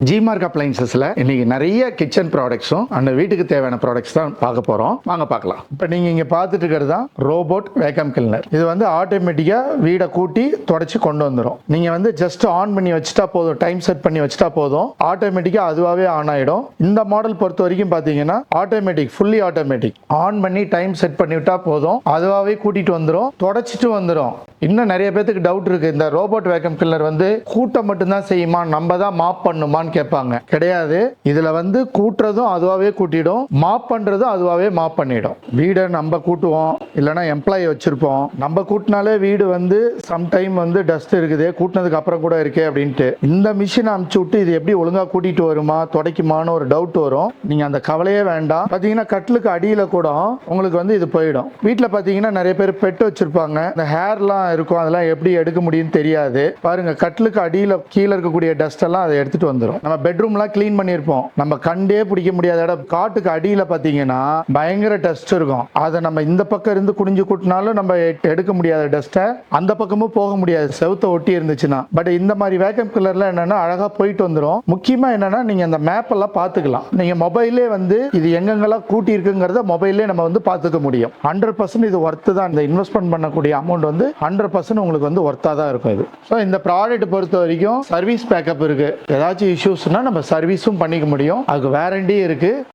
ஜிமார்க் அப்ளைன்சஸ்ல இன்னைக்கு நிறைய கிச்சன் ப்ராடக்ட்ஸும் அந்த வீட்டுக்கு தேவையான ப்ராடக்ட்ஸ் தான் பார்க்க போறோம். வாங்க பார்க்கலாம். இப்போ நீங்க இங்க பார்த்துட்டு இருக்கிறது தான் ரோபோட் வேக்கம் கிளீனர். இது வந்து ஆட்டோமேட்டிக்கா வீடை கூட்டி தொடச்சி கொண்டு வந்துடும். நீங்க வந்து ஜஸ்ட் ஆன் பண்ணி வச்சுட்டா போதும், டைம் செட் பண்ணி வச்சுட்டா போதும், ஆட்டோமேட்டிக்கா அதுவாகவே ஆன் ஆயிடும். இந்த மாடல் பொறுத்த வரைக்கும் பாத்தீங்கன்னா ஆட்டோமேட்டிக், ஃபுல்லி ஆட்டோமேட்டிக். ஆன் பண்ணி டைம் செட் பண்ணி விட்டா போதும், அதுவாகவே கூட்டிட்டு வந்துடும், தொடச்சிட்டு வந்துடும். இன்னும் நிறைய பேருக்கு டவுட் இருக்கு, இந்த ரோபோட் வேக்கம் கிளீனர் வந்து கூட்ட மட்டும்தான் செய்யுமா, நம்ம தான் மாப் பண்ணுமான்னு கேட்பாங்க. கிடையாது. இதுல வந்து கூட்டுறதும் அதுவாகவே கூட்டிடும், மாப் பண்றதும் அதுவாகவே மாப் பண்ணிடும். வீடை நம்ம கூட்டுவோம், இல்லைன்னா எம்ப்ளாயி வச்சிருப்போம். நம்ம கூட்டினாலே வீடு வந்து சம்டைம் வந்து டஸ்ட் இருக்குது, கூட்டினதுக்கு அப்புறம் கூட இருக்கே அப்படின்ட்டு இந்த மிஷின் அமுச்சு விட்டு இது எப்படி ஒழுங்கா கூட்டிட்டு வருமா துடைக்குமான்னு ஒரு டவுட் வரும். நீங்க அந்த கவலையே வேண்டாம். பாத்தீங்கன்னா கட்டிலுக்கு அடியில கூட உங்களுக்கு வந்து இது போயிடும். வீட்டுல பாத்தீங்கன்னா நிறைய பேர் பெட் வச்சிருப்பாங்க, இந்த ஹேர்லாம் இருக்கும், அதெல்லாம் எப்படி எடுக்க முடியும்னு தெரியாது. பாருங்க, கட்டிலுக்கு அடியில கீழே இருக்கக்கூடிய டஸ்ட் எல்லாம் அதை எடுத்துட்டு வந்துடும். நம்ம பெட்ரூம்லாம் கிளீன் பண்ணியிருப்போம், நம்ம கண்டே பிடிக்க முடியாத இடம் காட்டுக்கு அடியில பாத்தீங்கன்னா பயங்கர டஸ்ட் இருக்கும். அதை நம்ம இந்த பக்கம் இருந்து குனிஞ்சு கூட்டினாலும் நம்ம எடுக்க முடியாத டஸ்ட்டை அந்த பக்கமும் போக முடியாது, செவுத்த ஒட்டி இருந்துச்சுன்னா. பட் இந்த மாதிரி வேக்கம் கிளர்ல என்னன்னா அழகா போயிட்டு வந்துடும். முக்கியமா என்னன்னா நீங்க அந்த மேப் எல்லாம் பாத்துக்கலாம். நீங்க மொபைல்லே வந்து இது எங்கெங்கெல்லாம் கூட்டி இருக்குங்கிறத மொபைல்லே நம்ம வந்து பாத்துக்க முடியும். 100% இது ஒர்த்து தான். இந்த இன்வெஸ்ட்மெண்ட் பண்ணக்கூடிய அமௌண்ட் வந்து 100% உங்களுக்கு வந்து ஒர்த்தா தான் இருக்கும் இது. ஸோ இந்த ப்ராடக்ட் பொறுத்த வரைக்கும் சர்வீஸ் பேக்கப் இருக்கு. ஏதாச்சும் இஷ்யூஸ்னா நம்ம சர்வீஸும் பண்ணிக்க முடியும், அதுக்கு வாரண்டி இருக்கு.